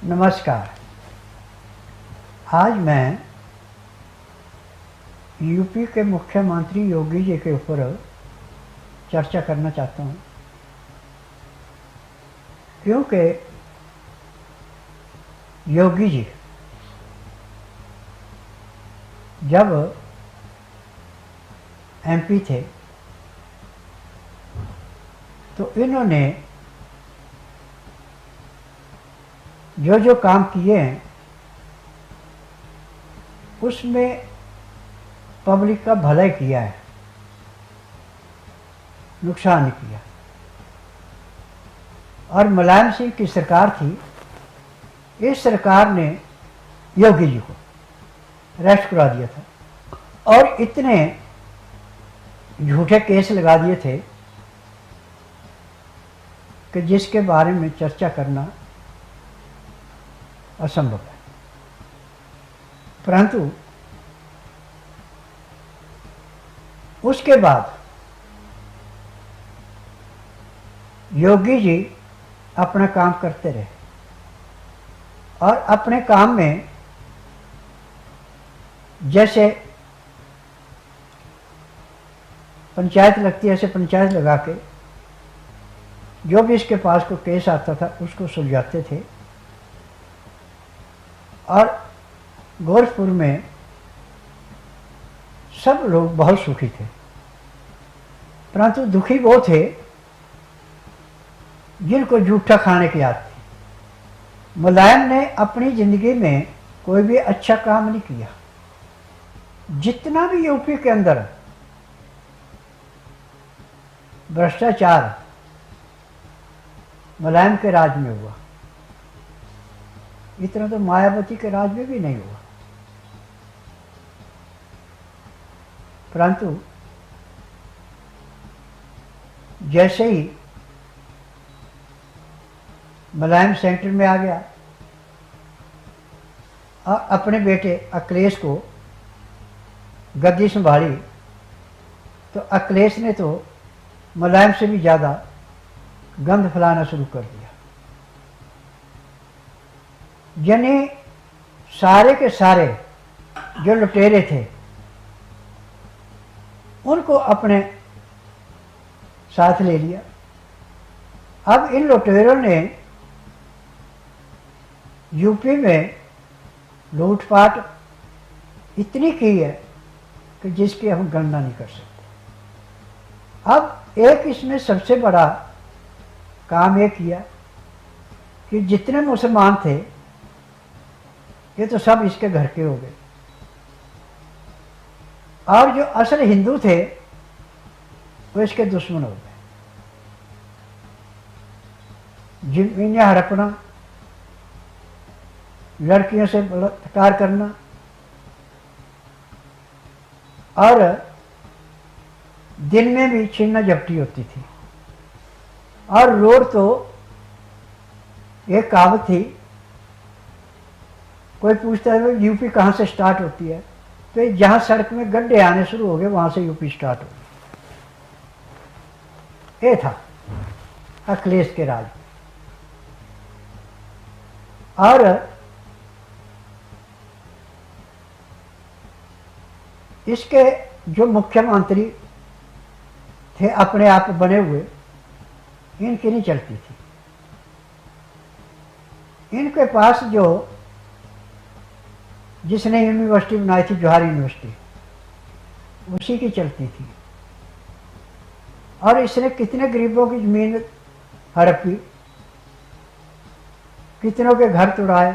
नमस्कार। आज मैं यूपी के मुख्यमंत्री योगी जी के ऊपर चर्चा करना चाहता हूँ, क्योंकि योगी जी जब एमपी थे तो इन्होंने जो जो काम किए हैं उसमें पब्लिक का भलाई किया है, नुकसान नहीं किया। और मुलायम सिंह की सरकार थी, इस सरकार ने योगी जी को अरेस्ट करा दिया था और इतने झूठे केस लगा दिए थे कि जिसके बारे में चर्चा करना असंभव है। परंतु उसके बाद योगी जी अपना काम करते रहे और अपने काम में जैसे पंचायत लगती है ऐसे पंचायत लगा के जो भी इसके पास को केस आता था उसको सुलझाते थे। और गोरखपुर में सब लोग बहुत सुखी थे, परंतु दुखी वो थे जिनको जूठा खाने की आदत थी। मुलायम ने अपनी जिंदगी में कोई भी अच्छा काम नहीं किया। जितना भी यूपी के अंदर भ्रष्टाचार मुलायम के राज में हुआ, इतना तो मायावती के राज में भी नहीं हुआ। परंतु जैसे ही मुलायम सेंटर में आ गया और अपने बेटे अखिलेश को गद्दी संभाली, तो अखिलेश ने तो मुलायम से भी ज़्यादा गंद फैलाना शुरू कर दिया। यानी सारे के सारे जो लुटेरे थे उनको अपने साथ ले लिया। अब इन लुटेरों ने यूपी में लूटपाट इतनी की है कि जिसकी हम गणना नहीं कर सकते। अब एक इसमें सबसे बड़ा काम ये किया कि जितने मुसलमान थे ये तो सब इसके घर के हो गए, और जो असल हिंदू थे वो इसके दुश्मन हो गए। जमीनें हड़पना, लड़कियों से बलात्कार करना, और दिन में भी छीना झपटी होती थी। और रोड तो एक कहावत थी, कोई पूछता है यूपी कहाँ से स्टार्ट होती है, तो जहाँ सड़क में गड्ढे आने शुरू हो गए वहाँ से यूपी स्टार्ट हो गई। ये था अखिलेश के राज। और इसके जो मुख्यमंत्री थे अपने आप बने हुए, इनकी नहीं चलती थी। इनके पास जो जिसने यूनिवर्सिटी बनाई थी, जवाहर यूनिवर्सिटी, उसी की चलती थी। और इसने कितने गरीबों की जमीन हड़पी, कितनों के घर तोड़ाए,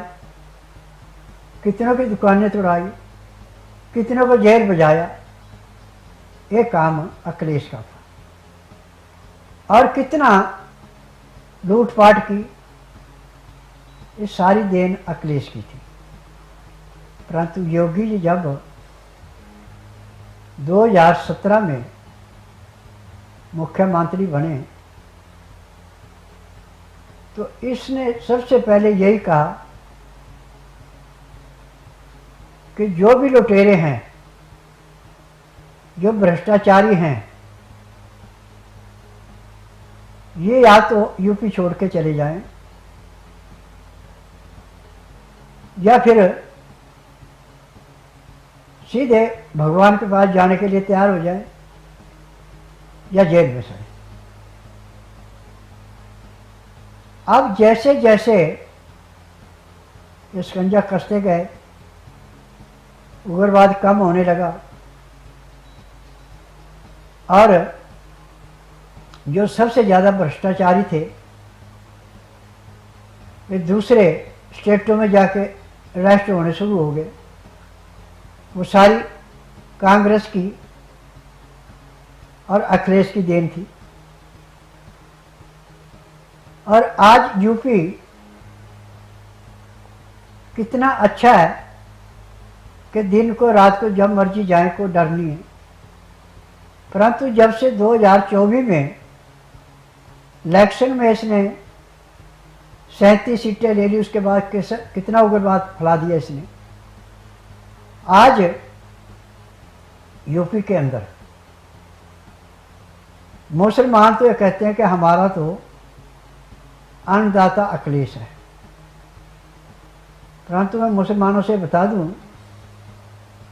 कितनों की दुकानें तोड़ाई, कितनों को जेल बजाया। ये काम अखिलेश का था। और कितना लूटपाट की, ये सारी देन अखिलेश की थी। परंतु योगी जी जब 2017 में मुख्यमंत्री बने तो इसने सबसे पहले यही कहा कि जो भी लुटेरे हैं, जो भ्रष्टाचारी हैं, ये या तो यूपी छोड़ के चले जाएं या फिर सीधे भगवान के पास जाने के लिए तैयार हो जाएं या जेल में सड़े। अब जैसे जैसे ये शिकंजा कसते गए, उग्रवाद कम होने लगा और जो सबसे ज़्यादा भ्रष्टाचारी थे वे दूसरे स्टेटों में जाके अरेस्ट होने शुरू हो गए। वो सारी कांग्रेस की और अखिलेश की देन थी। और आज यूपी कितना अच्छा है कि दिन को रात को जब मर्जी जाए को डर नहीं है। परंतु जब से 2024 में इलेक्शन में इसने 37 सीटें ले ली, उसके बाद कितना उग्रवाद फैला दिया इसने। आज यूपी के अंदर मुसलमान तो ये कहते हैं कि हमारा तो अन्नदाता अखिलेश है, परंतु मैं मुसलमानों से बता दूं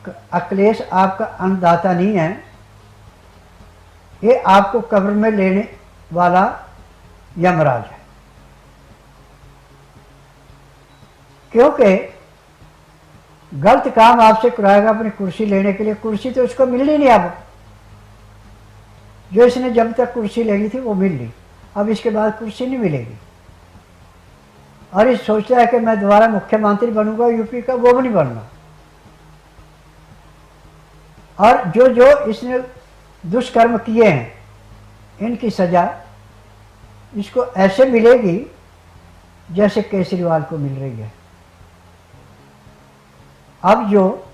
कि अखिलेश आपका अन्नदाता नहीं है, ये आपको कब्र में लेने वाला यमराज है। क्योंकि गलत काम आपसे कराएगा अपनी कुर्सी लेने के लिए। कुर्सी तो इसको मिल ही नहीं। अब जो इसने जब तक कुर्सी लेनी थी वो मिल ली, अब इसके बाद कुर्सी नहीं मिलेगी। और ये सोचता है कि मैं दोबारा मुख्यमंत्री बनूंगा यूपी का, वो भी नहीं बनना। और जो जो इसने दुष्कर्म किए हैं इनकी सजा इसको ऐसे मिलेगी जैसे केजरीवाल को मिल रही है। अब जो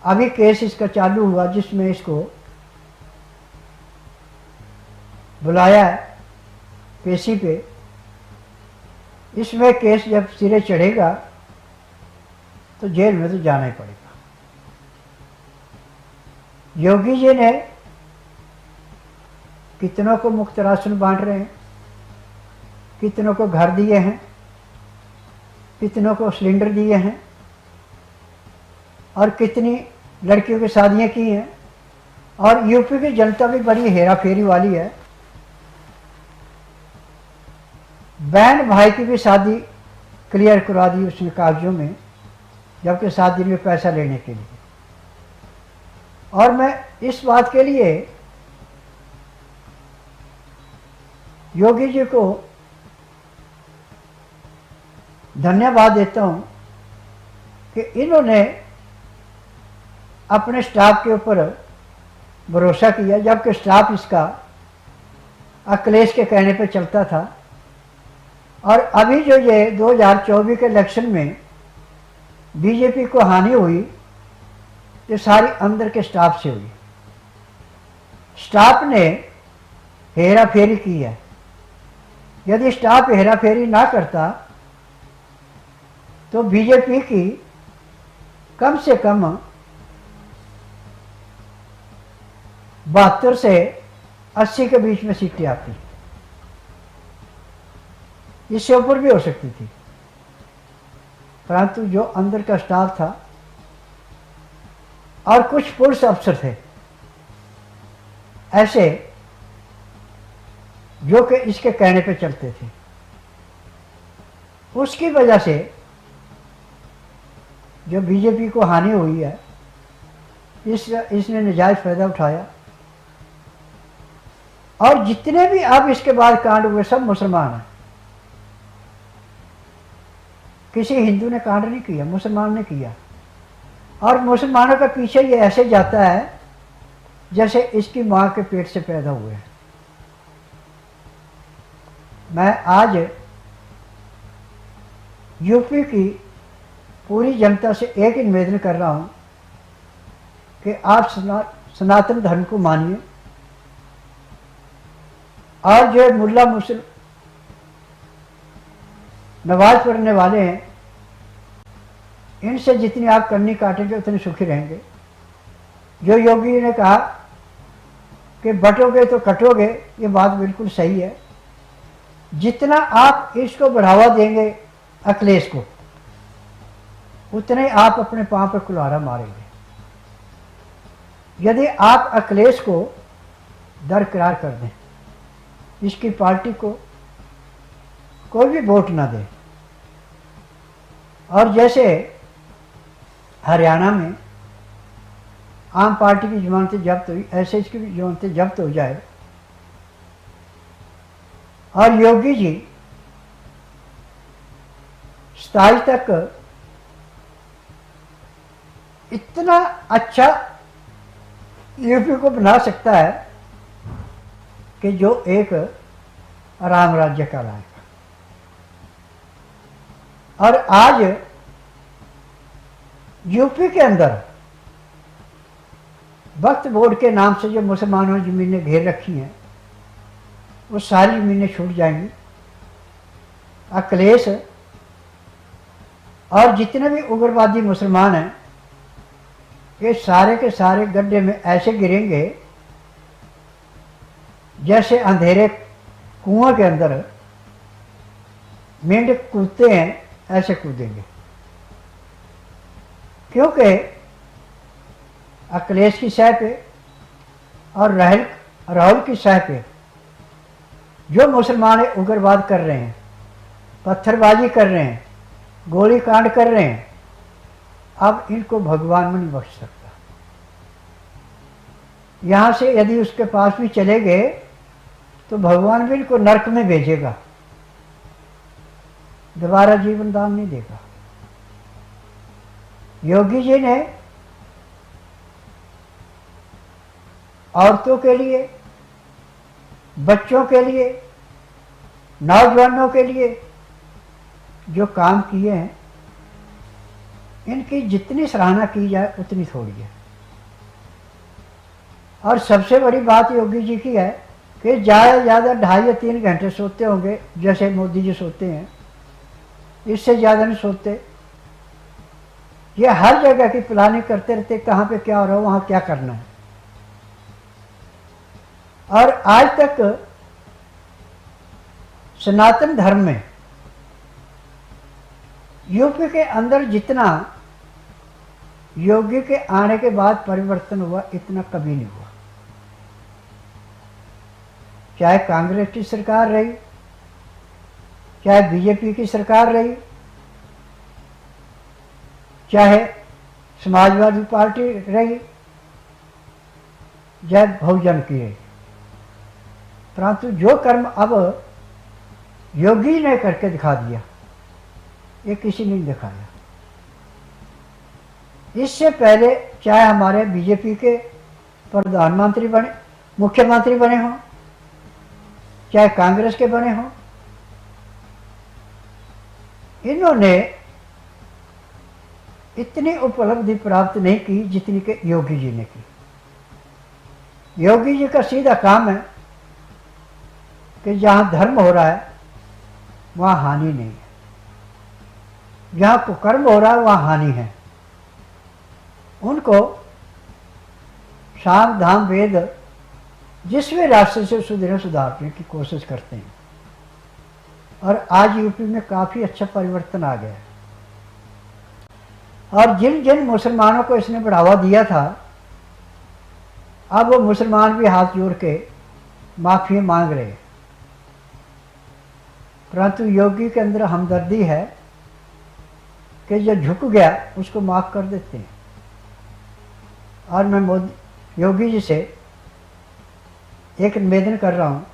अभी केस इसका चालू हुआ जिसमें इसको बुलाया है पेशी पे, इसमें केस जब सिरे चढ़ेगा तो जेल में तो जाना ही पड़ेगा। योगी जी ने कितनों को मुफ्त राशन बांट रहे हैं, कितनों को घर दिए हैं, कितनों को सिलेंडर दिए हैं और कितनी लड़कियों की शादियां की हैं। और यूपी की जनता भी बड़ी हेरा फेरी वाली है। बहन भाई की भी शादी क्लियर करवा दी उसने कागजों में, जबकि 7 दिन में पैसा लेने के लिए। और मैं इस बात के लिए योगी जी को धन्यवाद देता हूं कि इन्होंने अपने स्टाफ के ऊपर भरोसा किया, जबकि स्टाफ इसका अखिलेश के कहने पर चलता था। और अभी जो ये 2024 के इलेक्शन में बीजेपी को हानि हुई, ये सारी अंदर के स्टाफ से हुई। स्टाफ ने हेरा फेरी की है। यदि स्टाफ हेरा फेरी ना करता तो बीजेपी की कम से कम 72 से 80 के बीच में सीटें आती, इससे ऊपर भी हो सकती थी। परंतु जो अंदर का स्टाफ था और कुछ पुलिस अफसर थे ऐसे जो कि इसके कहने पे चलते थे, उसकी वजह से जो बीजेपी को हानि हुई है इसने नजायज फायदा उठाया। और जितने भी अब इसके बाद कांड हुए सब मुसलमान हैं। किसी हिंदू ने कांड नहीं किया, मुसलमान ने किया। और मुसलमानों के पीछे ये ऐसे जाता है जैसे इसकी माँ के पेट से पैदा हुए हैं। मैं आज यूपी की पूरी जनता से एक ही निवेदन कर रहा हूँ कि आप सनातन धर्म को मानिए। और जो मुल्ला नमाज पढ़ने वाले हैं, इनसे जितनी आप कन्नी काटेंगे उतने सुखी रहेंगे। जो योगी जी ने कहा कि बटोगे तो कटोगे, ये बात बिल्कुल सही है। जितना आप इसको बढ़ावा देंगे अखिलेश को, उतने ही आप अपने पांव पर कुल्हाड़ा मारेंगे। यदि आप अखिलेश को दरकिरार कर दें, इसकी पार्टी को कोई भी वोट ना दे, और जैसे हरियाणा में आम पार्टी की जमानतें जब्त हुई, ऐसे इसकी भी जमानतें जब्त हो जाए, और योगी जी 27 तक इतना अच्छा यूपी को बना सकता है कि जो एक राम राज्य कहलाएगा। और आज यूपी के अंदर वक्फ बोर्ड के नाम से जो मुसलमानों ने ज़मीनें घेर रखी हैं, वो सारी ज़मीनें छूट जाएंगी। अखिलेश और जितने भी उग्रवादी मुसलमान हैं, ये सारे के सारे गड्ढे में ऐसे गिरेंगे जैसे अंधेरे कुआं के अंदर मेंढक कूदते हैं, ऐसे कूदेंगे। क्योंकि अखिलेश की सह पे और राहुल की सह पे जो मुसलमान उग्रवाद कर रहे हैं, पत्थरबाजी कर रहे हैं, गोली कांड कर रहे हैं, अब इनको भगवान में नहीं बख्श सकता। यहाँ से यदि उसके पास भी चले गए तो भगवान भी इनको नरक में भेजेगा, दोबारा जीवन दान नहीं देगा। योगी जी ने औरतों के लिए, बच्चों के लिए, नौजवानों के लिए जो काम किए हैं, इनकी जितनी सराहना की जाए उतनी थोड़ी है। और सबसे बड़ी बात योगी जी की है कि ज़्यादा से ज़्यादा 2.5 या 3 घंटे सोते होंगे, जैसे मोदी जी सोते हैं, इससे ज़्यादा नहीं सोते। ये हर जगह की प्लानिंग करते रहते, कहाँ पे क्या हो रहा है, वहाँ क्या करना है। और आज तक सनातन धर्म में यूपी के अंदर जितना योगी के आने के बाद परिवर्तन हुआ, इतना कभी नहीं हुआ। चाहे कांग्रेस की सरकार रही, चाहे बीजेपी की सरकार रही, चाहे समाजवादी पार्टी रही, चाहे बहुजन की रही, परंतु जो कर्म अब योगी ने करके दिखा दिया, ये किसी ने नहीं दिखाया। इससे पहले चाहे हमारे बीजेपी के प्रधानमंत्री बने, मुख्यमंत्री बने हों, चाहे कांग्रेस के बने हों, इन्होंने इतनी उपलब्धि प्राप्त नहीं की जितनी कि योगी जी ने की। योगी जी का सीधा काम है कि जहाँ धर्म हो रहा है वहाँ हानि नहीं है, जहाँ कुकर्म हो रहा है वहाँ हानि है। उनको साम धाम वेद जिस भी रास्ते से सुधारने की कोशिश करते हैं। और आज यूपी में काफ़ी अच्छा परिवर्तन आ गया है। और जिन जिन मुसलमानों को इसने बढ़ावा दिया था, अब वो मुसलमान भी हाथ जोड़ के माफ़ी मांग रहे हैं। परंतु योगी के अंदर हमदर्दी है कि जो झुक गया उसको माफ़ कर देते हैं। और मैं योगी जी से एक निवेदन कर रहा हूँ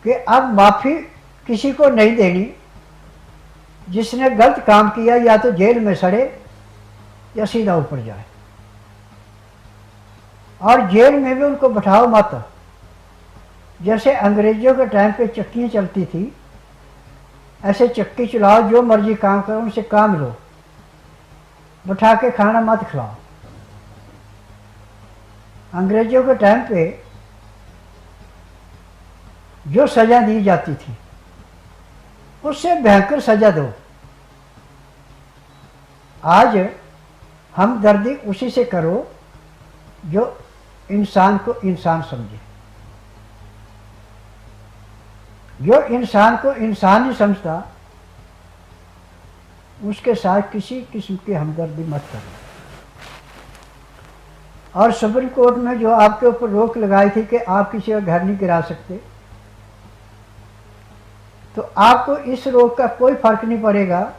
कि अब माफ़ी किसी को नहीं देनी। जिसने गलत काम किया या तो जेल में सड़े या सीधा ऊपर जाए, और जेल में भी उनको बैठाओ मत। जैसे अंग्रेजों के टाइम पे चक्कियाँ चलती थी, ऐसे चक्की चलाओ, जो मर्जी काम करो, उनसे काम लो, बैठा के खाना मत खिलाओ। अंग्रेजों के टाइम पे जो सज़ा दी जाती थी उससे भयंकर सजा दो। आज हमदर्दी उसी से करो जो इंसान को इंसान समझे। जो इंसान को इंसान ही समझता, उसके साथ किसी किस्म की हमदर्दी मत करो। और सुप्रीम कोर्ट में जो आपके ऊपर रोक लगाई थी कि आप किसी का घर नहीं गिरा सकते, तो आपको इस रोक का कोई फर्क नहीं पड़ेगा।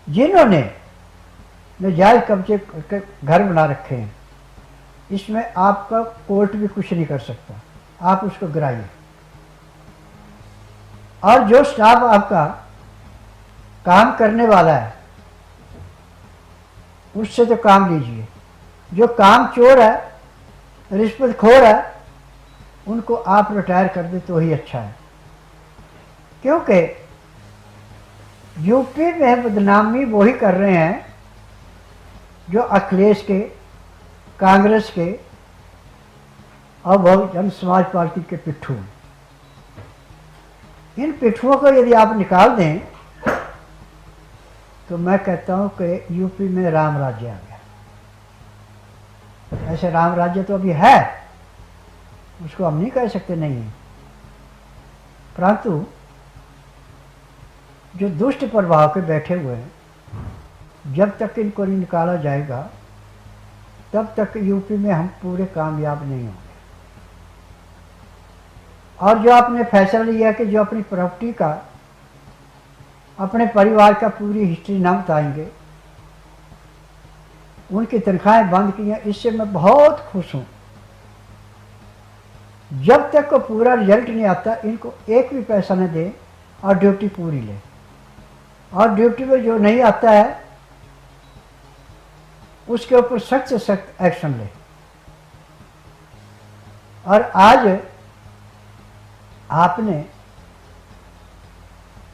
जिन्होंने नाजायज कब्जे घर बना रखे हैं, इसमें आपका कोर्ट भी कुछ नहीं कर सकता, आप उसको गिराइए। और जो स्टाफ आपका काम करने वाला है, उससे तो काम लीजिए। जो काम चोर है, रिश्वतखोर है, उनको आप रिटायर कर दे तो ही अच्छा है। क्योंकि यूपी में बदनामी वही कर रहे हैं जो अखिलेश के, कांग्रेस के और बहुजन समाज पार्टी के पिट्ठू हैं। इन पिट्ठुओं को यदि आप निकाल दें तो मैं कहता हूं कि यूपी में राम राज्य आ गया। ऐसे राम राज्य तो अभी है, उसको हम नहीं कह सकते नहीं है, परंतु जो दुष्ट प्रभाव के बैठे हुए हैं, जब तक इनको नहीं निकाला जाएगा तब तक यूपी में हम पूरे कामयाब नहीं होंगे। और जो आपने फैसला लिया कि जो अपनी प्रॉपर्टी का, अपने परिवार का पूरी हिस्ट्री ना बताएंगे, उनकी तनख्वाहें बंद की हैं, इससे मैं बहुत खुश हूं। जब तक को पूरा रिजल्ट नहीं आता, इनको एक भी पैसा न दें और ड्यूटी पूरी लें। और ड्यूटी में जो नहीं आता है उसके ऊपर सख्त से सख्त एक्शन लें। और आज आपने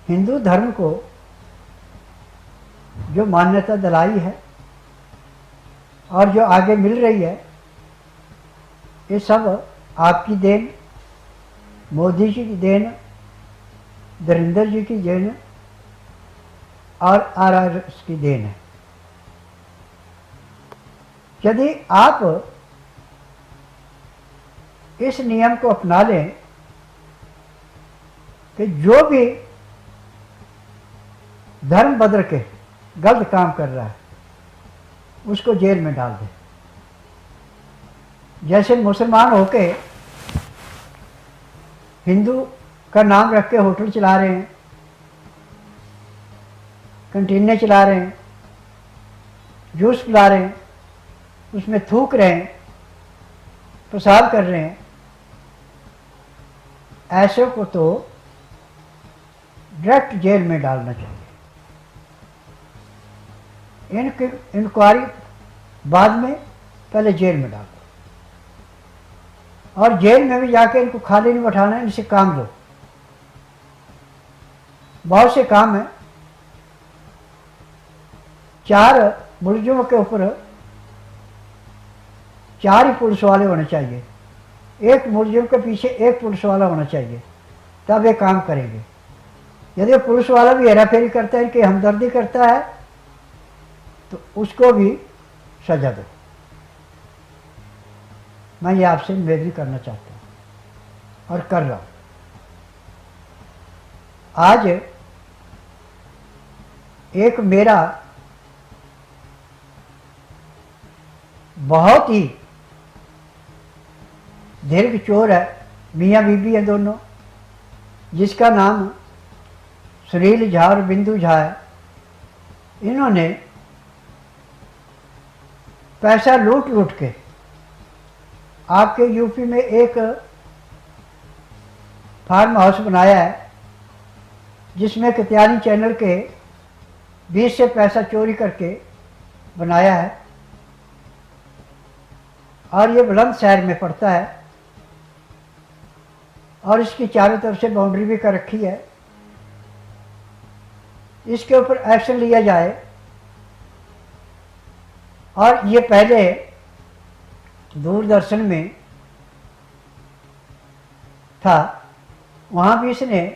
हिंदू धर्म को जो मान्यता दिलाई है और जो आगे मिल रही है, ये सब आपकी देन, मोदी जी की देन, धर्मेंद्र जी की देन और आरएसएस की देन है। यदि आप इस नियम को अपना लें कि जो भी धर्म बदल के गलत काम कर रहा है उसको जेल में डाल दें। जैसे मुसलमान होके हिंदू का नाम रख के होटल चला रहे हैं, कंटीनें चला रहे हैं, जूस पिला रहे हैं, उसमें थूक रहे हैं, पेशाब कर रहे हैं, ऐसे को तो डायरेक्ट जेल में डालना चाहिए। इनकी इंक्वायरी बाद में, पहले जेल में डाल दो। और जेल में भी जाके इनको खाली नहीं बैठाना, इनसे काम लो। बहुत से काम है, 4 मुलजिमों के ऊपर 4 ही पुलिस वाले होने चाहिए, एक मुलजिम के पीछे एक पुलिस वाला होना चाहिए, तब ये काम करेंगे। यदि पुलिस वाला भी हेराफेरी करता है कि हमदर्दी करता है तो उसको भी सजा दो। मैं ये आपसे निवेदन करना चाहता हूँ और कर रहा हूँ। आज एक मेरा बहुत ही दीर्घ चोर है, मियाँ बीबी है दोनों, जिसका नाम सुनील झा और बिंदु झा है। इन्होंने पैसा लूट लूट के आपके यूपी में एक फार्म हाउस बनाया है, जिसमें कत्यानी चैनल के 20 से पैसा चोरी करके बनाया है। और ये बुलंदशहर में पड़ता है और इसकी चारों तरफ से बाउंड्री भी कर रखी है। इसके ऊपर एक्शन लिया जाए। और ये पहले दूरदर्शन में था, वहाँ भी इसने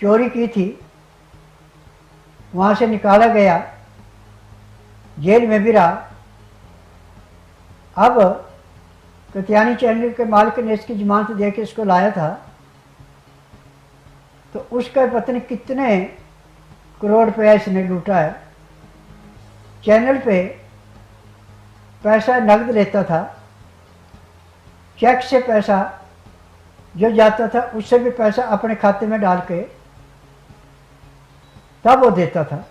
चोरी की थी वहाँ से निकाला गया, जेल में भी रहा। अब कत्यानी चैनल के मालिक ने इसकी जमानत दे के इसको लाया था, तो उसका पता नहीं कितने करोड़ रुपया इसने लूटा है। चैनल पे पैसा नकद लेता था, चेक से पैसा जो जाता था उससे भी पैसा अपने खाते में डाल के तब वो देता था।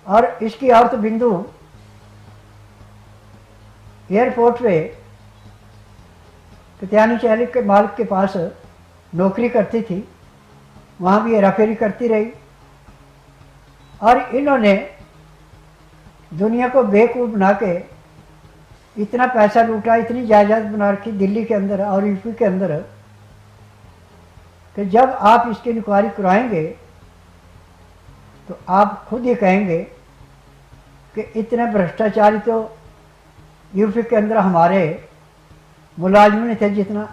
और इसकी औरत बिंदु एयरपोर्ट पे कत्यानी चैनल के मालिक के पास नौकरी करती थी, वहाँ भी हेराफेरी करती रही। और इन्होंने दुनिया को बेवकूफ़ बना के इतना पैसा लूटा, इतनी जायदाद बना रखी दिल्ली के अंदर और यूपी के अंदर, कि जब आप इसकी इंक्वायरी कराएंगे तो आप खुद ही कहेंगे कि इतने भ्रष्टाचारी तो यूपी के अंदर हमारे मुलाजिम नहीं थे जितना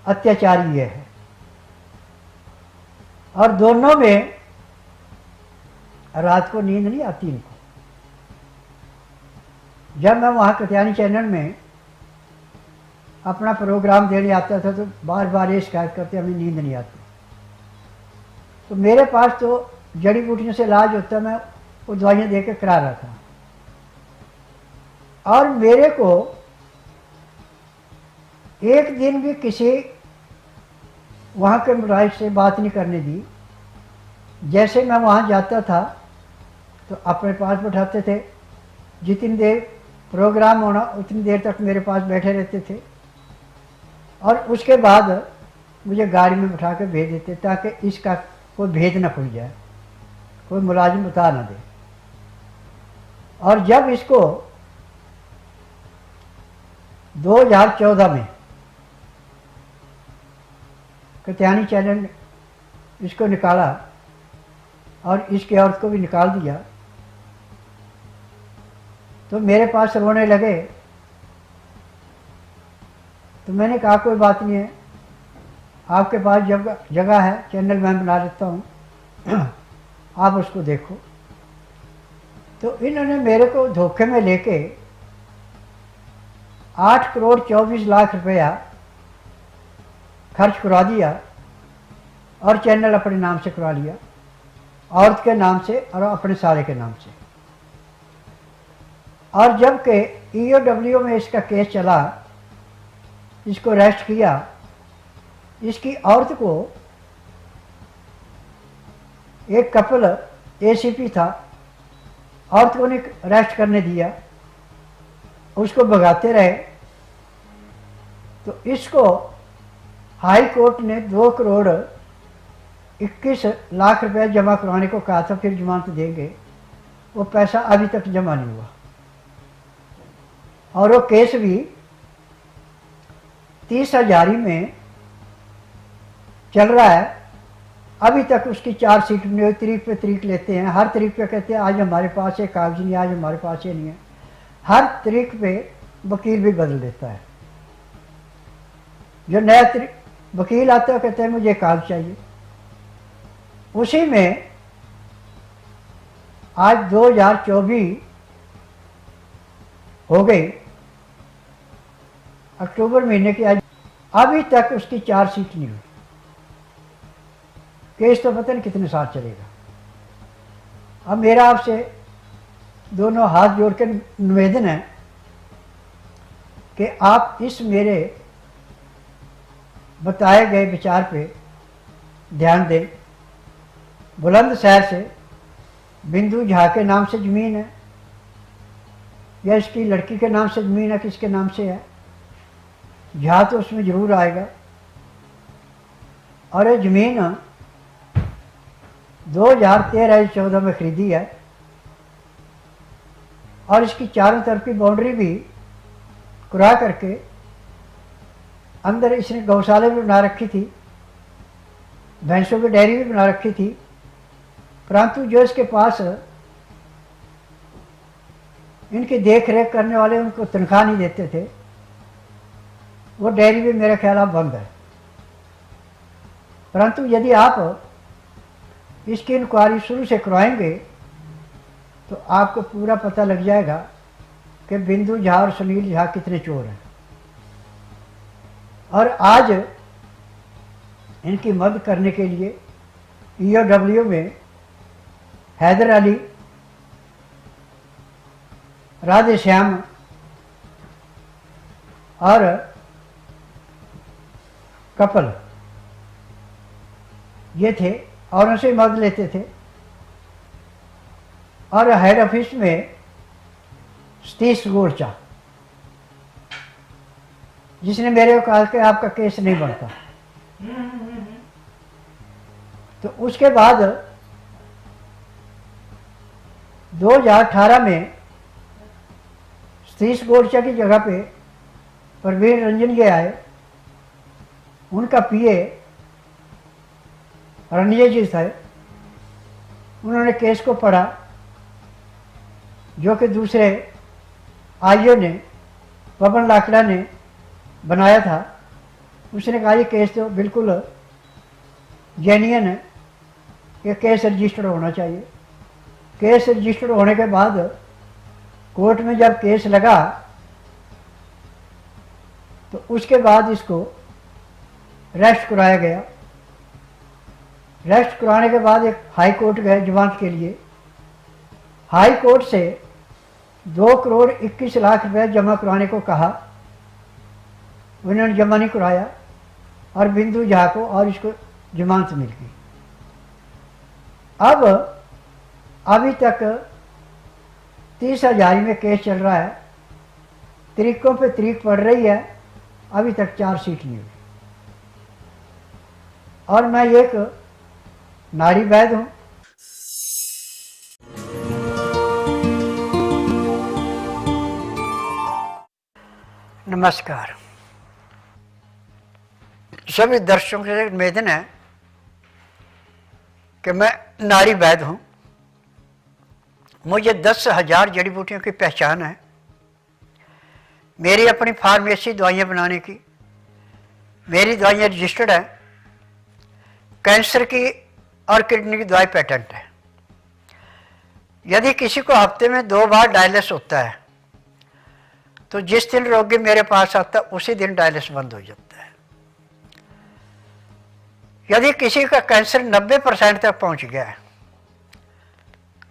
अत्याचारी ये है। और दोनों में रात को नींद नहीं आती इनको। जब मैं वहाँ कत्यानी चैनल में अपना प्रोग्राम देने आता था तो बार बार ये शिकायत करते हमें नींद नहीं आती। तो मेरे पास तो जड़ी बूटियों से इलाज होता, मैं वो दवाइयाँ दे के करा रहा था। और मेरे को एक दिन भी किसी वहाँ के मुलाजिम से बात नहीं करने दी। जैसे मैं वहाँ जाता था तो अपने पास बैठाते थे, जितनी देर प्रोग्राम होना उतनी देर तक मेरे पास बैठे रहते थे। और उसके बाद मुझे गाड़ी में बैठा के भेज देते ताकि इसका कोई भेद न खुल जाए, कोई मुलाजिम बता ना दे। और जब इसको 2014 में कत्यानी चैनल ने इसको निकाला और इसकी औरत को भी निकाल दिया, तो मेरे पास रोने लगे। तो मैंने कहा कोई बात नहीं है, आपके पास जगह है, चैनल मैं बना देता हूँ, आप उसको देखो। तो इन्होंने मेरे को धोखे में लेके 8 करोड़ 24 लाख रुपया खर्च करा दिया और चैनल अपने नाम से करा लिया, औरत के नाम से और अपने साले के नाम से। और जबकि ईओडब्ल्यू में इसका केस चला, इसको अरेस्ट किया, इसकी औरत को एक कपल एसीपी था, औरत को नहीं अरेस्ट करने दिया, उसको भगाते रहे। तो इसको हाई कोर्ट ने 2 करोड़ 21 लाख रुपए जमा करवाने को कहा था, फिर जमानत देंगे। वो पैसा अभी तक जमा नहीं हुआ और वो केस भी 30 हजारी में चल रहा है। अभी तक उसकी 4 सीट नहीं हुई, तरीक पे तरीक लेते हैं, हर तरीक पे कहते हैं आज हमारे पास ये कागज नहीं, आज हमारे पास ये नहीं है। हर तरीक पे वकील भी बदल देता है। जो नया वकील आता है कहते हैं मुझे कागज चाहिए। उसी में आज 2024 हो गई, अक्टूबर महीने की, आज अभी तक उसकी 4 सीट नहीं हुई। केस तो पता नहीं कितने साल चलेगा। अब मेरा आपसे दोनों हाथ जोड़ कर निवेदन है कि आप इस मेरे बताए गए विचार पे ध्यान दें। बुलंदशहर से बिंदु झा के नाम से ज़मीन है या इसकी लड़की के नाम से ज़मीन है, किसके नाम से है? झा तो उसमें ज़रूर आएगा। और ये ज़मीन 2013-14 में ख़रीदी है और इसकी चारों तरफ की बाउंड्री भी कुरा करके अंदर इसने गौशाला भी बना रखी थी, भैंसों की डेयरी भी बना रखी थी। परंतु जो इसके पास इनकी देख रेख करने वाले उनको तनख्वाह नहीं देते थे, वो डेयरी भी मेरे ख्याल आप बंद है। परंतु यदि आप इसकी इंक्वायरी शुरू से करवाएंगे तो आपको पूरा पता लग जाएगा कि बिंदु झा और सुनील झा कितने चोर हैं। और आज इनकी मदद करने के लिए ईओडब्ल्यू में हैदर अली, राधे श्याम और कपल ये थे और उनसे मदद लेते थे। और हेड ऑफिस में सतीश गोरचा, जिसने मेरे को कहा कि आपका केस नहीं बनता। तो उसके बाद 2018 में सतीश गोरचा की जगह पे प्रवीण रंजन ये आए। उनका पीए रणजय जी थे। उन्होंने केस को पढ़ा जो कि दूसरे आईओ ने, पवन लाकड़ा ने बनाया था। उसने कहा ये केस तो बिल्कुल जेन्युइन है, ये केस रजिस्टर्ड होना चाहिए। केस रजिस्टर्ड होने के बाद कोर्ट में जब केस लगा तो उसके बाद इसको रेस्ट कराया गया। रेस्ट कराने के बाद एक हाई कोर्ट गए जमानत के लिए। हाई कोर्ट से 2 करोड़ 21 लाख रुपए जमा कराने को कहा। उन्होंने जमा नहीं कराया और बिंदु झा को और इसको जमानत मिल गई। अब अभी तक 30,000 में केस चल रहा है। तरीकों पे तरीक पड़ रही है, अभी तक चार्जशीट नहीं हुई। और मैं एक नारी वैद्य हूँ। नमस्कार। सभी दर्शकों से निवेदन है कि मैं नारी वैद्य हूँ। मुझे 10,000 जड़ी बूटियों की पहचान है। मेरी अपनी फार्मेसी दवाइयाँ बनाने की, मेरी दवाइयाँ रजिस्टर्ड हैं। कैंसर की और किडनी की दवाई पेटेंट है। यदि किसी को हफ्ते में 2 बार डायलिसिस होता है तो जिस दिन रोगी मेरे पास आता है उसी दिन डायलिसिस बंद हो जाता है। यदि किसी का कैंसर 90% तक पहुंच गया है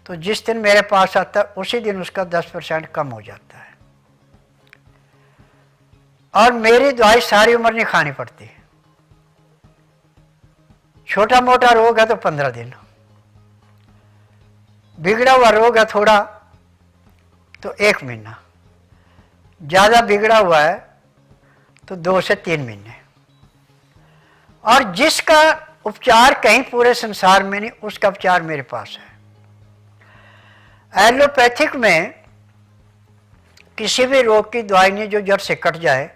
तो जिस दिन मेरे पास आता है उसी दिन उसका 10% कम हो जाता है। और मेरी दवाई सारी उम्र नहीं खानी पड़ती। छोटा मोटा रोग है तो 15 दिन, बिगड़ा हुआ रोग है थोड़ा तो 1 महीना, ज़्यादा बिगड़ा हुआ है तो 2 से 3 महीने। और जिसका उपचार कहीं पूरे संसार में नहीं, उसका उपचार मेरे पास है। एलोपैथिक में किसी भी रोग की दवाई नहीं जो जड़ से कट जाए।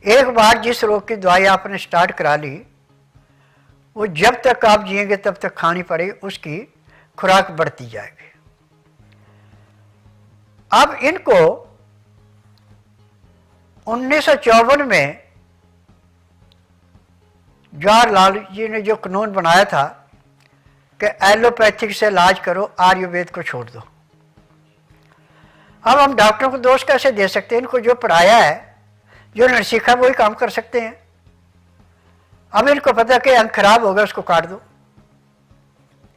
एक बार जिस रोग की दवाई आपने स्टार्ट करा ली, वो जब तक आप जिएंगे तब तक खानी पड़ेगी, उसकी खुराक बढ़ती जाएगी। अब इनको 1954 में जवाहरलाल जी ने जो कानून बनाया था कि एलोपैथिक से इलाज करो, आयुर्वेद को छोड़ दो। अब हम डॉक्टरों को दोष कैसे दे सकते हैं? इनको जो पढ़ाया है, जो इन्होंने सीखा, वही काम कर सकते हैं। अब इनको पता कि अंग खराब होगा, उसको काट दो,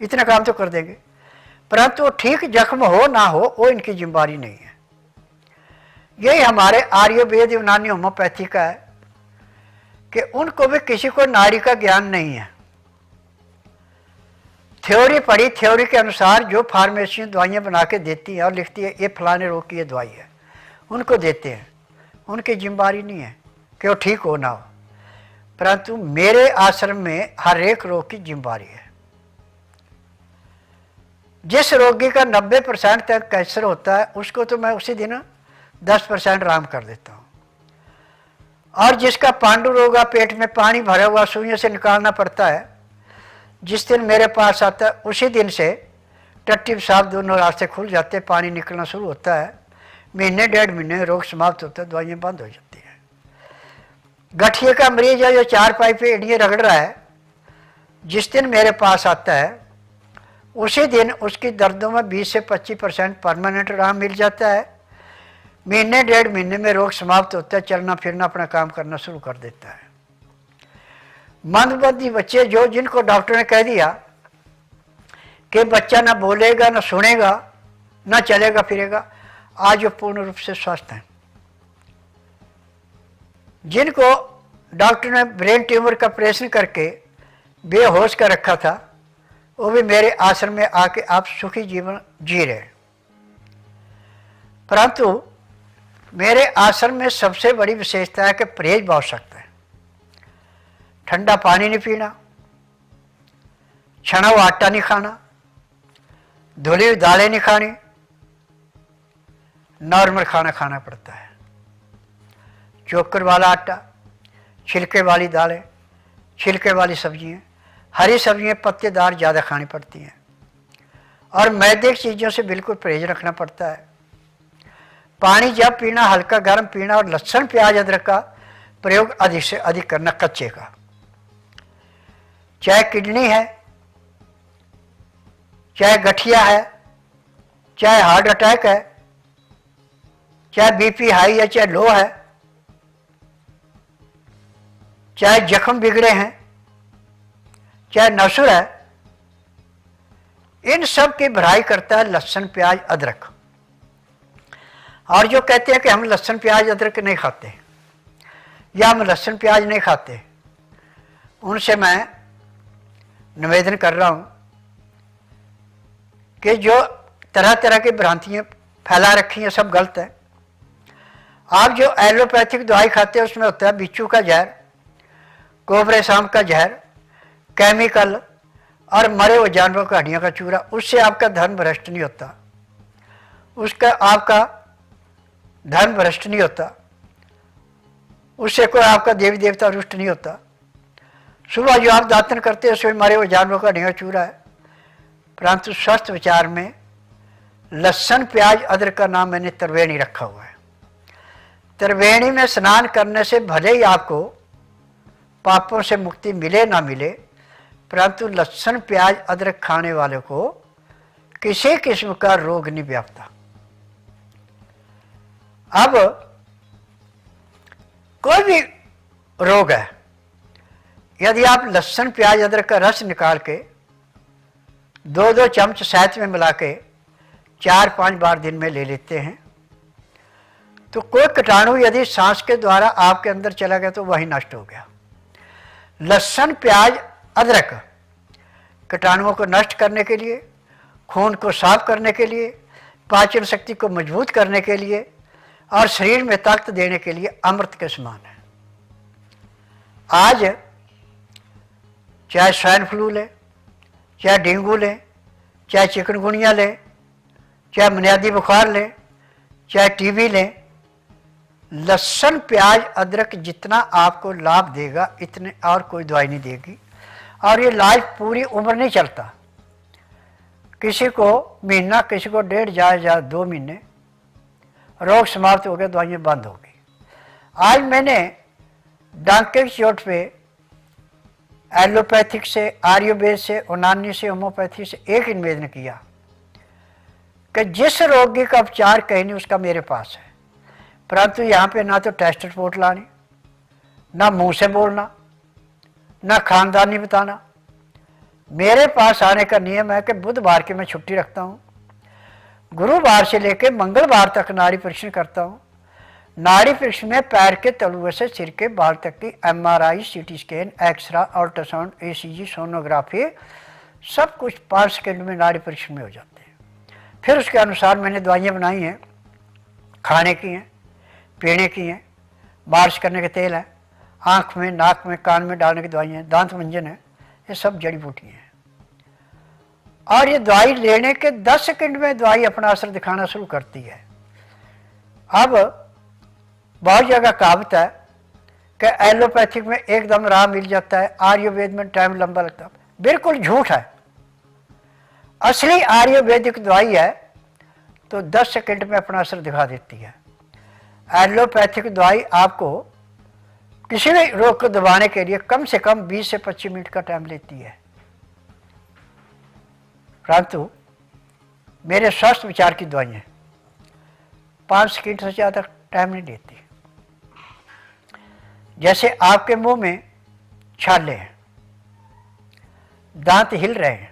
इतना काम तो कर देंगे। परंतु वो ठीक जख्म हो ना हो, वो इनकी जिम्मेदारी नहीं है। यही हमारे आयुर्वेद, यूनानी, होम्योपैथी का है कि उनको भी किसी को नाड़ी का ज्ञान नहीं है। थ्योरी पढ़ी, थ्योरी के अनुसार जो फार्मेसी दवाइयाँ बना के देती हैं और लिखती है ये फलाने रोग की ये दवाई है, उनको देते हैं। उनकी जिम्मेदारी नहीं है कि वो ठीक हो ना हो। परंतु मेरे आश्रम में हर एक रोग की जिम्मेदारी है। जिस रोगी का 90% तक कैंसर होता है उसको तो मैं उसी दिन 10% आराम कर देता हूँ। और जिसका पांडु रोग है, पेट में पानी भरा हुआ, सुइयों से निकालना पड़ता है, जिस दिन मेरे पास आता है उसी दिन से टट्टी पेशाब दोनों रास्ते खुल जाते, पानी निकलना शुरू होता है। महीने 1.5 महीने में रोग समाप्त होता है, दवाइयाँ बंद हो जाती हैं। गठिए का मरीज है जो 4 पाई पे एड़ियाँ रगड़ रहा है, जिस दिन मेरे पास आता है उसी दिन उसकी दर्दों में 20 से 25% परमानेंट आराम मिल जाता है। महीने 1.5 महीने में रोग समाप्त होता है, चलना फिरना अपना काम करना शुरू कर देता है। मंदबुद्धि बच्चे जो जिनको डॉक्टर ने कह दिया कि बच्चा ना बोलेगा ना सुनेगा ना चलेगा फिरेगा, आज वो पूर्ण रूप से स्वस्थ हैं। जिनको डॉक्टर ने ब्रेन ट्यूमर का ऑपरेशन करके बेहोश कर रखा था, वो भी मेरे आश्रम में आके आप सुखी जीवन जी रहे। परंतु मेरे आश्रम में सबसे बड़ी विशेषता है कि परहेज बहुत सख्त है। ठंडा पानी नहीं पीना, छना हुआ आटा नहीं खाना, धुली हुई दालें नहीं खानी, नॉर्मल खाना खाना पड़ता है। चोकर वाला आटा, छिलके वाली दालें, छिलके वाली सब्जियाँ, हरी सब्जियाँ पत्तेदार ज़्यादा खानी पड़ती हैं, और मैदे की चीज़ों से बिल्कुल परहेज रखना पड़ता है। पानी जब पीना हल्का गर्म पीना, और लहसुन प्याज अदरक का प्रयोग अधिक से अधिक करना कच्चे का। चाहे किडनी है, चाहे गठिया है, चाहे हार्ट अटैक है, चाहे बीपी हाई है चाहे लो है, चाहे जख्म बिगड़े हैं, चाहे नसुर है, इन सब की भराई करता है लहसुन प्याज अदरक। और जो कहते हैं कि हम लहसुन प्याज अदरक नहीं खाते या हम लहसुन प्याज नहीं खाते, उनसे मैं निवेदन कर रहा हूँ कि जो तरह तरह की भ्रांतियाँ फैला रखी हैं सब गलत है। आप जो एलोपैथिक दवाई खाते हैं उसमें होता है बिच्छू का जहर, कोबरे शाम का जहर, केमिकल और मरे हुए जानवरों का हड्डियों का चूरा। उससे आपका धर्म भ्रष्ट नहीं होता, उसका आपका धर्म भ्रष्ट नहीं होता, उससे कोई आपका देवी देवता रुष्ट नहीं होता। सुबह जो आप दातन करते हैं उसमें मरे हुए जानवरों का हड्डियों का चूरा है। परंतु स्वस्थ विचार में लहसुन प्याज अदरक का नाम मैंने त्रिवेणी रखा हुआ है। त्रिवेणी में स्नान करने से भले ही आपको पापों से मुक्ति मिले ना मिले, परंतु लहसुन प्याज अदरक खाने वाले को किसी किस्म का रोग नहीं व्यापता। अब कोई भी रोग है, यदि आप लहसुन प्याज अदरक का रस निकाल के 2-2 चम्मच शहद में मिला के 4-5 बार दिन में ले लेते हैं, तो कोई कीटाणु यदि सांस के द्वारा आपके अंदर चला गया तो वही नष्ट हो गया। लहसुन प्याज अदरक कीटाणुओं को नष्ट करने के लिए, खून को साफ करने के लिए, पाचन शक्ति को मजबूत करने के लिए और शरीर में ताकत देने के लिए अमृत के समान है। आज चाहे स्वाइन फ्लू ले, चाहे डेंगू ले, चाहे चिकनगुनिया ले, चाहे बुनियादी बुखार ले, चाहे टीबी ले, लहसुन प्याज अदरक जितना आपको लाभ देगा इतने और कोई दवाई नहीं देगी। और ये लाइफ पूरी उम्र नहीं चलता, किसी को महीना, किसी को 1.5 या 2 महीने, रोग समाप्त हो गए, दवाइयाँ बंद हो गई। आज मैंने डंके की चोट पे एलोपैथिक से, आयुर्वेद से, यूनानी से, होम्योपैथी से एक ही निवेदन किया कि जिस रोगी का उपचार कहीं नहीं उसका मेरे पास है। परंतु यहाँ पे ना तो टेस्ट रिपोर्ट लानी, ना मुंह से बोलना, ना खानदानी बताना। मेरे पास आने का नियम है कि बुधवार की मैं छुट्टी रखता हूँ, गुरुवार से लेकर मंगलवार तक नाड़ी परीक्षण करता हूँ। नाड़ी परीक्षण में पैर के तलुए से सिर के बाल तक की MRI, CT scan, X ray, ultrasound, ECG, sonography, सब कुछ 5 सेकंड में नाड़ी परीक्षण में हो जाते हैं। फिर उसके अनुसार मैंने दवाइयाँ बनाई हैं, खाने की हैं, पीने की हैं, मालिश करने के तेल है, आँख में, नाक में, कान में डालने की दवाइयाँ हैं, दांत मंजन है, ये सब जड़ी बूटी हैं। और ये दवाई लेने के 10 सेकंड में दवाई अपना असर दिखाना शुरू करती है। अब बहुत जगह कहावत है कि एलोपैथिक में एकदम आराम मिल जाता है, आयुर्वेद में टाइम लंबा लगता है। बिल्कुल झूठ है। असली आयुर्वेदिक दवाई है तो 10 सेकंड में अपना असर दिखा देती है। एलोपैथिक दवाई आपको किसी भी रोग को दबाने के लिए कम से कम 20 से 25 मिनट का टाइम लेती है। परंतु मेरे स्वस्थ विचार की दवाइयाँ 5 सेकंड से ज़्यादा टाइम नहीं लेती। जैसे आपके मुंह में छाले हैं, दांत हिल रहे हैं,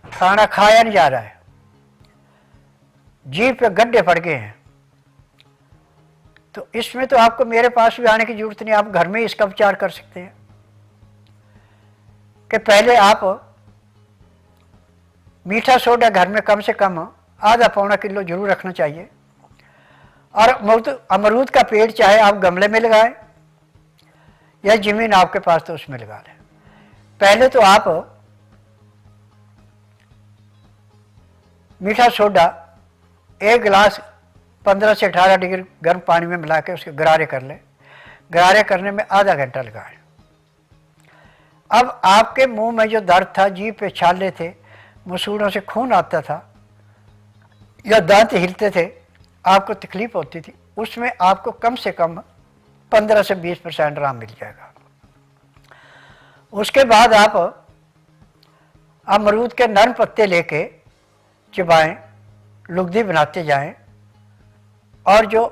खाना खाया नहीं जा रहा है, जीभ पे गड्ढे पड़ गए हैं, तो इसमें तो आपको मेरे पास भी आने की जरूरत नहीं, आप घर में ही इसका उपचार कर सकते हैं। कि पहले आप मीठा सोडा घर में कम से कम आधा पौना किलो जरूर रखना चाहिए। और अमरूद का पेड़ चाहे आप गमले में लगाएं या जमीन आपके पास तो उसमें लगा लें। पहले तो आप मीठा सोडा 1 गिलास 15 से 18 डिग्री गर्म पानी में मिला के उसके गरारे कर लें। गरारे करने में आधा घंटा लगाएं। अब आपके मुंह में जो दर्द था, जीभ पे छाले थे, मसूड़ों से खून आता था या दांत हिलते थे, आपको तकलीफ होती थी, उसमें आपको कम से कम 15 से 20% आराम मिल जाएगा। उसके बाद आप अमरूद के नरम पत्ते लेके चबाएं, लुगदी बनाते जाएं और जो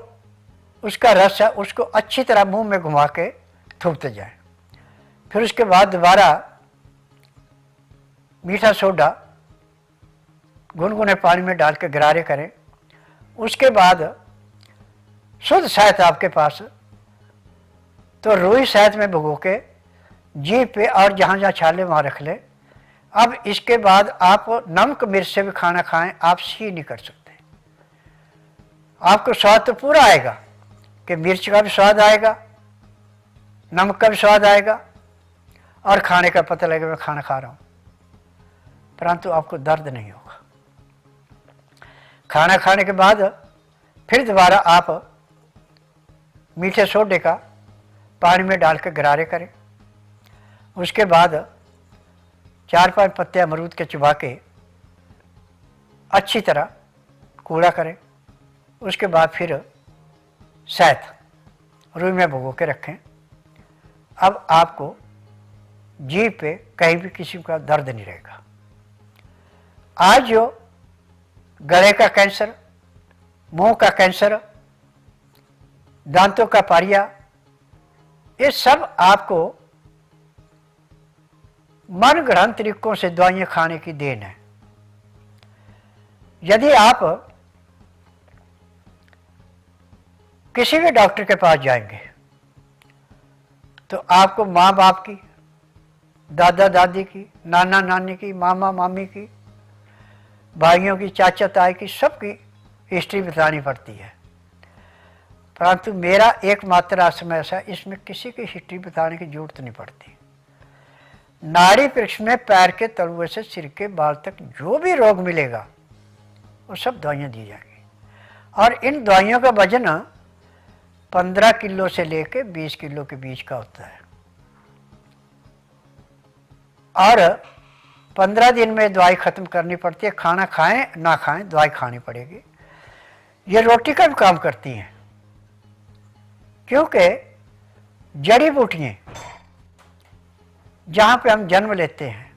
उसका रस है उसको अच्छी तरह मुंह में घुमा के थूकते जाएं। फिर उसके बाद दोबारा मीठा सोडा गुनगुने पानी में डाल के गरारे करें। उसके बाद शुद्ध शहद आपके पास तो रुई शहद में भिगो के जीभ पे और जहाँ जहाँ छाले वहाँ रख ले। अब इसके बाद आप नमक मिर्च से भी खाना खाएं, आप सी नहीं कर सकते। आपको स्वाद तो पूरा आएगा कि मिर्च का भी स्वाद आएगा, नमक का भी स्वाद आएगा और खाने का पता लगेगा मैं खाना खा रहा हूँ, परंतु आपको दर्द नहीं होगा। खाना खाने के बाद फिर दोबारा आप मीठे सोडे का पानी में डाल के गरारे करें। उसके बाद 4-5 पत्ते अमरूद के चबा के अच्छी तरह कूड़ा करें। उसके बाद फिर शहद रुई में भिगो के रखें। अब आपको जीभ पे कहीं भी किसी का दर्द नहीं रहेगा। आज जो गले का कैंसर, मुंह का कैंसर, दांतों का पारिया, ये सब आपको मन गढ़ंत तरीकों से दवाइयाँ खाने की देन है। यदि आप किसी भी डॉक्टर के पास जाएंगे तो आपको माँ बाप की, दादा दादी की, नाना नानी की, मामा मामी की, भाइयों की, चाचा ताई की, सबकी हिस्ट्री बतानी पड़ती है। परंतु मेरा एकमात्र आश्रम ऐसा, इसमें किसी की हिस्ट्री बताने की जरूरत नहीं पड़ती। नाड़ी वृक्ष में पैर के तलुए से सिर के बाल तक जो भी रोग मिलेगा वो सब दवाइयाँ दी जाएंगी। और इन दवाइयों का वजन 15 किलो से लेकर 20 किलो के बीच का होता है और 15 दिन में दवाई ख़त्म करनी पड़ती है। खाना खाएं ना खाएं, दवाई खानी पड़ेगी। ये रोटी का भी काम करती हैं, क्योंकि जड़ी बूटियाँ जहाँ पे हम जन्म लेते हैं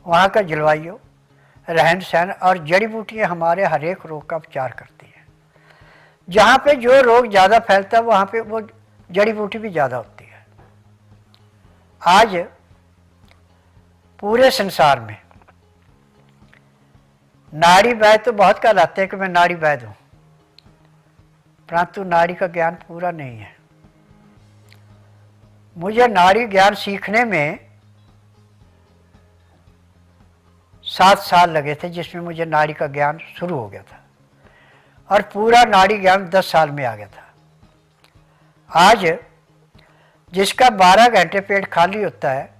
वहाँ का जलवायु, रहन सहन और जड़ी बूटियाँ हमारे हर एक रोग का उपचार करती हैं। जहाँ पे जो रोग ज़्यादा फैलता है वहाँ पे वो जड़ी बूटी भी ज़्यादा होती है। आज पूरे संसार में नाड़ी वैद्य तो बहुत कहलाते हैं कि मैं नाड़ी वैद्य हूँ, परंतु नाड़ी का ज्ञान पूरा नहीं है। मुझे नाड़ी ज्ञान सीखने में 7 साल लगे थे, जिसमें मुझे नाड़ी का ज्ञान शुरू हो गया था और पूरा नाड़ी ज्ञान 10 साल में आ गया था। आज जिसका 12 घंटे पेट खाली होता है,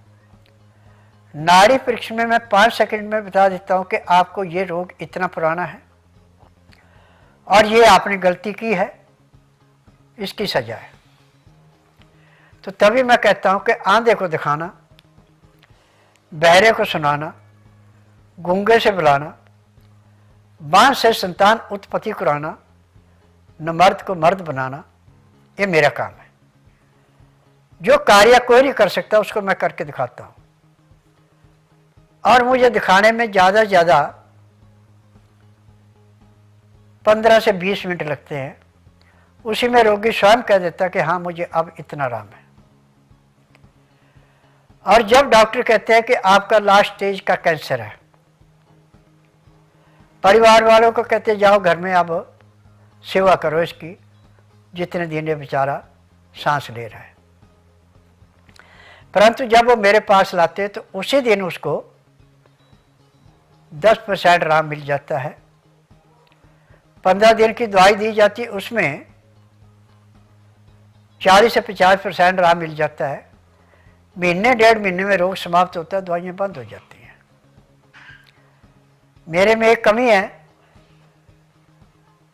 नाड़ी परीक्षा में मैं 5 सेकंड में बता देता हूँ कि आपको ये रोग इतना पुराना है और ये आपने गलती की है, इसकी सजा है। तो तभी मैं कहता हूँ कि आंधे को दिखाना, बहरे को सुनाना, गूंगे से बुलाना, बांझ से संतान उत्पत्ति कराना, न मर्द को मर्द बनाना, ये मेरा काम है। जो कार्य कोई नहीं कर सकता उसको मैं करके दिखाता हूँ। और मुझे दिखाने में ज़्यादा से ज़्यादा 15 से 20 मिनट लगते हैं। उसी में रोगी स्वयं कह देता कि हाँ मुझे अब इतना आराम है। और जब डॉक्टर कहते हैं कि आपका लास्ट स्टेज का कैंसर है, परिवार वालों को कहते जाओ घर में अब सेवा करो इसकी, जितने दिन ये बेचारा सांस ले रहा है। परंतु जब वो मेरे पास लाते तो उसी दिन उसको 10% आराम मिल जाता है। 15 दिन की दवाई दी जाती है, उसमें 40 से 50% आराम मिल जाता है। महीने 1.5 महीने में रोग समाप्त होता है, दवाइयाँ बंद हो जाती हैं। मेरे में एक कमी है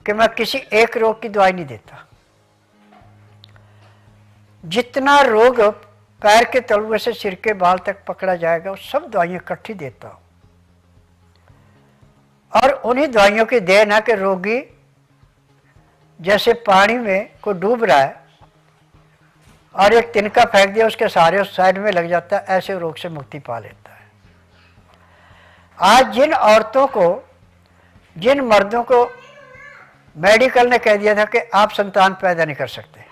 कि मैं किसी एक रोग की दवाई नहीं देता। जितना रोग पैर के तलुए से सिर के बाल तक पकड़ा जाएगा वो सब दवाइयाँ इकट्ठी देता हूँ। और उन्हीं दवाइयों की देन है कि रोगी जैसे पानी में को डूब रहा है और एक तिनका फेंक दिया उसके सारे उस साइड में लग जाता है, ऐसे रोग से मुक्ति पा लेता है। आज जिन औरतों को, जिन मर्दों को मेडिकल ने कह दिया था कि आप संतान पैदा नहीं कर सकते,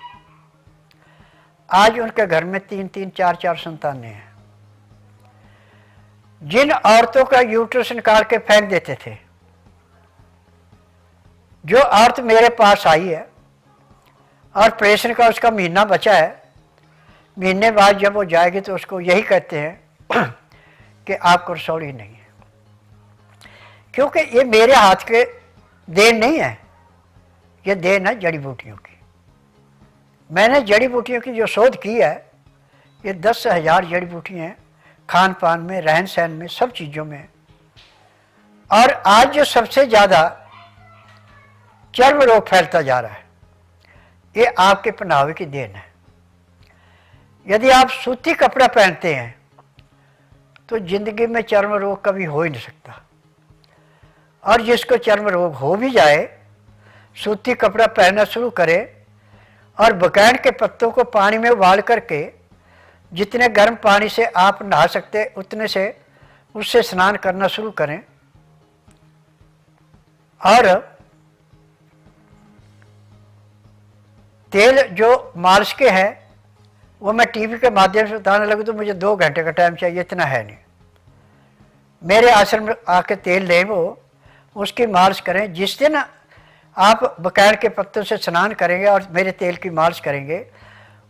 आज उनके घर में 3-3, 4-4 संतानें हैं। जिन औरतों का यूट्रस निकाल के फेंक देते थे, जो औरत मेरे पास आई है और ऑपरेशन का उसका महीना बचा है, महीने बाद जब वो जाएगी तो उसको यही कहते हैं कि आपको रसौड़ी नहीं है, क्योंकि ये मेरे हाथ के देन नहीं है, ये देन है जड़ी बूटियों की। मैंने जड़ी बूटियों की जो शोध की है, ये 10,000 जड़ी बूटियाँ हैं, खान पान में, रहन सहन में, सब चीज़ों में। और आज जो सबसे ज़्यादा चर्म रोग फैलता जा रहा है, ये आपके पहनावे की देन है। यदि आप सूती कपड़ा पहनते हैं तो जिंदगी में चर्म रोग कभी हो ही नहीं सकता। और जिसको चर्म रोग हो भी जाए, सूती कपड़ा पहनना शुरू करे और बकैन के पत्तों को पानी में उबाल करके जितने गर्म पानी से आप नहा सकते उतने से उससे स्नान करना शुरू करें। और तेल जो मालिश के हैं वो मैं टीवी के माध्यम से बताने लगूँ तो मुझे 2 घंटे का टाइम चाहिए, इतना है नहीं। मेरे आश्रम में आके तेल लें, वो उसकी मालिश करें। जिस दिन आप बकैर के पत्तों से स्नान करेंगे और मेरे तेल की मालिश करेंगे,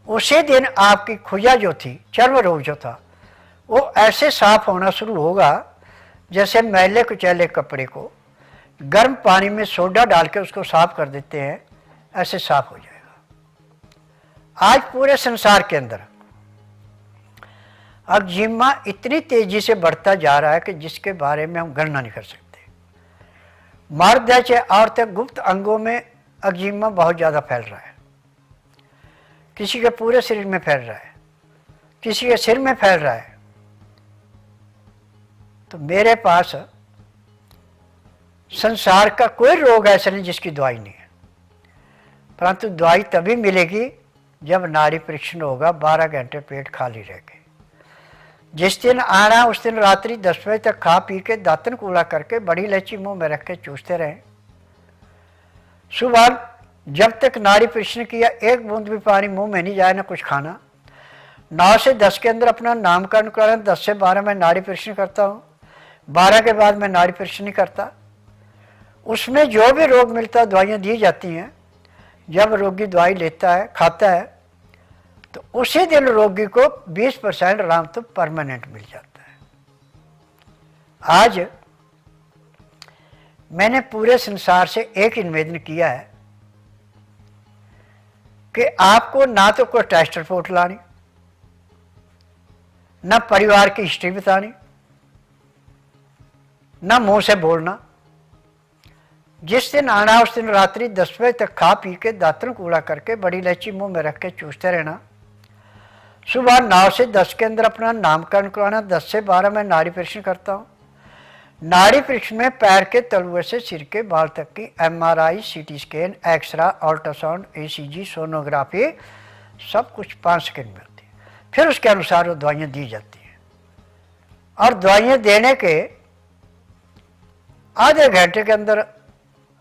उसी दिन आपकी खुजा जो थी, चर्म रोग जो था, वो ऐसे साफ होना शुरू होगा जैसे मैले कुचैले कपड़े को गर्म पानी में सोडा डाल के उसको साफ कर देते हैं, ऐसे साफ हो जाएगा। आज पूरे संसार के अंदर एक्जिमा इतनी तेजी से बढ़ता जा रहा है कि जिसके बारे में हम गणना नहीं कर सकते। मर्द है चाहे औरत है, गुप्त अंगों में एक्जिमा बहुत ज़्यादा फैल रहा है। किसी के पूरे शरीर में फैल रहा है, किसी के सिर में फैल रहा है। तो मेरे पास संसार का कोई रोग ऐसा नहीं जिसकी दवाई नहीं है, परंतु दवाई तभी मिलेगी जब नाड़ी परीक्षण होगा, 12 घंटे पेट खाली रह गए। जिस दिन आना उस दिन रात्रि 10 बजे तक खा पी के दातन कूड़ा करके बड़ी इलायची मुंह में रख के चूसते रहे। सुबह जब तक नाड़ी परीक्षण किया 1 बूंद भी पानी मुंह में नहीं जाए, ना कुछ खाना। 9 से 10 के अंदर अपना नामकरण करें, 10 से 12 मैं नाड़ी परीक्षण करता हूँ, 12 के बाद मैं नाड़ी परीक्षण नहीं करता। उसमें जो भी रोग मिलता है दवाइयाँ दी जाती हैं। जब रोगी दवाई लेता है, खाता है, तो उसी दिन रोगी को 20% आराम तो परमानेंट मिल जाता है। आज मैंने पूरे संसार से एक ही निवेदन किया है कि आपको ना तो कोई टेस्ट रिपोर्ट लानी, ना परिवार की हिस्ट्री बतानी, ना मुंह से बोलना। जिस दिन आना उस दिन रात्रि 10 बजे तक खा पी के दातन कूड़ा करके बड़ी इलायची मुंह में रख के चूसते रहना। सुबह 9 से 10 के अंदर अपना नामकरण करवाना। 10 से 12 मैं नाड़ी परीक्षण करता हूँ। नाड़ी परीक्षण में पैर के तलुए से सिर के बाल तक की MRI, CT scan, X ray, ultrasound, ECG, sonography, सब कुछ 5 सेकंड में होती है। फिर उसके अनुसार वो दवाइयाँ दी जाती हैं। और दवाइयाँ देने के आधे घंटे के अंदर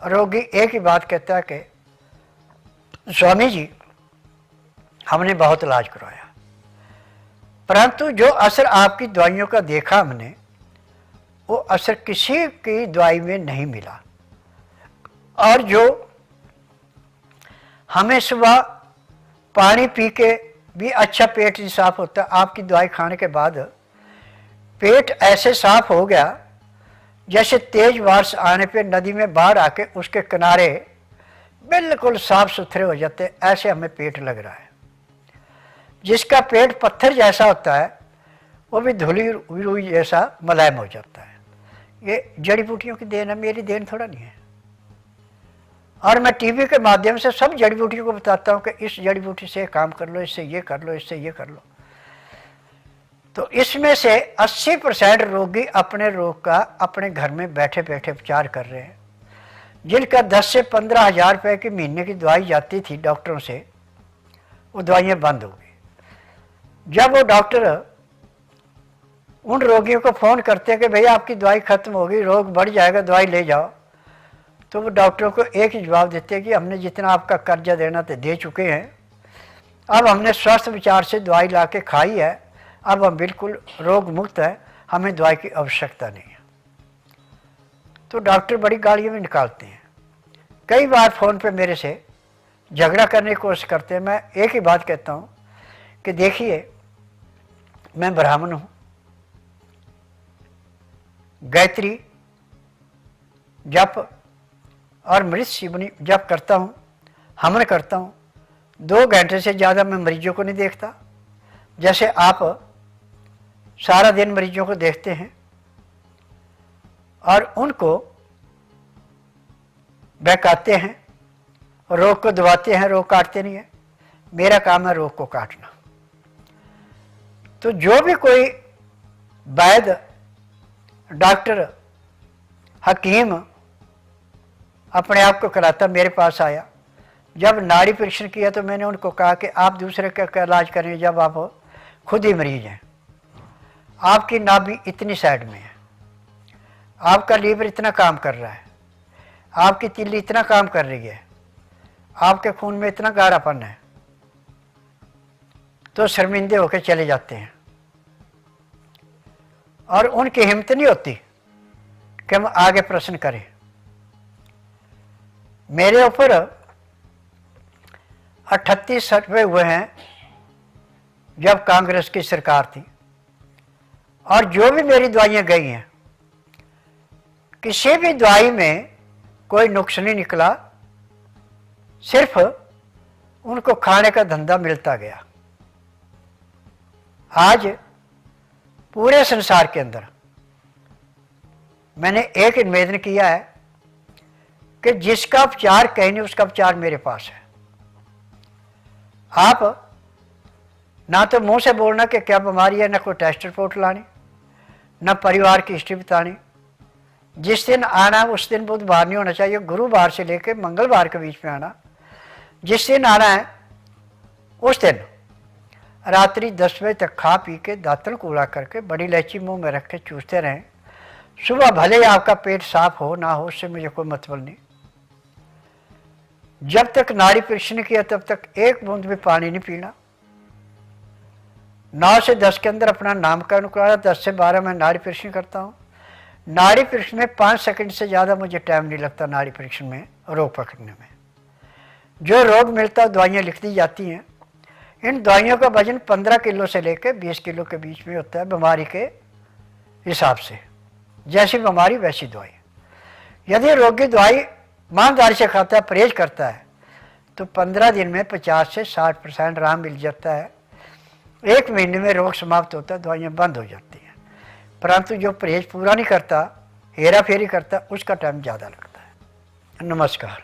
रोगी एक ही बात कहता है कि स्वामी जी हमने बहुत इलाज करवाया, परंतु जो असर आपकी दवाइयों का देखा हमने, वो असर किसी की दवाई में नहीं मिला। और जो हमें सुबह पानी पी के भी अच्छा पेट नहीं साफ होता, आपकी दवाई खाने के बाद पेट ऐसे साफ हो गया जैसे तेज बारिश आने पे नदी में बाढ़ आके उसके किनारे बिल्कुल साफ सुथरे हो जाते, ऐसे हमें पेट लग रहा है। जिसका पेट पत्थर जैसा होता है वो भी धुली रुई जैसा मुलायम हो जाता है। ये जड़ी बूटियों की देन है, मेरी देन थोड़ा नहीं है। और मैं टीवी के माध्यम से सब जड़ी बूटियों को बताता हूँ कि इस जड़ी बूटी से काम कर लो, इससे ये कर लो, इससे ये कर लो। तो इसमें से 80% रोगी अपने रोग का अपने घर में बैठे बैठे उपचार कर रहे हैं। जिनका 10 से 15 हज़ार रुपये की महीने की दवाई जाती थी डॉक्टरों से, वो दवाइयाँ बंद हो गई। जब वो डॉक्टर उन रोगियों को फ़ोन करते हैं कि भैया आपकी दवाई ख़त्म हो गई, रोग बढ़ जाएगा, दवाई ले जाओ, तो वो डॉक्टरों को एक ही जवाब देते हैं कि हमने जितना आपका कर्जा देना तो दे चुके हैं, अब हमने स्वस्थ विचार से दवाई ला के खाई है, अब हम बिल्कुल रोग मुक्त है, हमें दवाई की आवश्यकता नहीं है। तो डॉक्टर बड़ी गालियाँ भी निकालते हैं। कई बार फ़ोन पे मेरे से झगड़ा करने की कोशिश करते हैं। मैं एक ही बात कहता हूँ कि देखिए, मैं ब्राह्मण हूँ, गायत्री जप और मृत शिवनी जप करता हूँ, हवन करता हूँ। 2 घंटे से ज़्यादा मैं मरीजों को नहीं देखता। जैसे आप सारा दिन मरीजों को देखते हैं और उनको बहकाते हैं, रोग को दबाते हैं, रोग काटते नहीं है। मेरा काम है रोग को काटना। तो जो भी कोई वैद्य, डॉक्टर, हकीम अपने आप को कराता मेरे पास आया, जब नाड़ी परीक्षण किया तो मैंने उनको कहा कि आप दूसरे का इलाज करें जब आप खुद ही मरीज हैं। आपकी नाभि इतनी साइड में है, आपका लीवर इतना काम कर रहा है, आपकी तिल्ली इतना काम कर रही है, आपके खून में इतना गाढ़ापन है, तो शर्मिंदे होकर चले जाते हैं और उनकी हिम्मत नहीं होती कि हम आगे प्रश्न करें। मेरे ऊपर 38 सर्वे हुए हैं जब कांग्रेस की सरकार थी, और जो भी मेरी दवाइयाँ गई हैं, किसी भी दवाई में कोई नुक्स नहीं निकला, सिर्फ उनको खाने का धंधा मिलता गया। आज पूरे संसार के अंदर मैंने एक निवेदन किया है कि जिसका उपचार कहीं नहीं, उसका उपचार मेरे पास है। आप ना तो मुंह से बोलना कि क्या बीमारी है, ना कोई टेस्ट रिपोर्ट लानी, ना परिवार की हिस्ट्री बतानी। जिस दिन आना उस दिन बुधवार नहीं होना चाहिए, गुरुवार से लेकर मंगलवार के बीच में आना। जिस दिन आना है उस दिन रात्रि 10 बजे तक खा पी के दातन कूड़ा करके बड़ी इलायची मुंह में रख के चूसते रहें। सुबह भले ही आपका पेट साफ हो ना हो, उससे मुझे कोई मतलब नहीं। जब तक नाड़ी परीक्षण किया तब तक एक बूंद भी पानी नहीं पीना। 9 से 10 के अंदर अपना नामकरण कराया, 10 से 12 मैं नाड़ी परीक्षण करता हूँ। नाड़ी परीक्षण में 5 सेकंड से ज़्यादा मुझे टाइम नहीं लगता नाड़ी परीक्षण में रोग पकड़ने में। जो रोग मिलता है दवाइयाँ लिख दी जाती हैं। इन दवाइयों का वजन 15 किलो से लेकर 20 किलो के बीच में होता है, बीमारी के हिसाब से। जैसी बीमारी वैसी दवाई। यदि रोगी दवाई ईमानदारी से खाता है, परहेज करता है, तो 15 दिन में 50 से 60% आराम मिल जाता है। 1 महीने में रोग समाप्त होता है, दवाइयाँ बंद हो जाती हैं। परंतु जो परहेज पूरा नहीं करता, हेरा फेरी करता, उसका टाइम ज़्यादा लगता है। नमस्कार।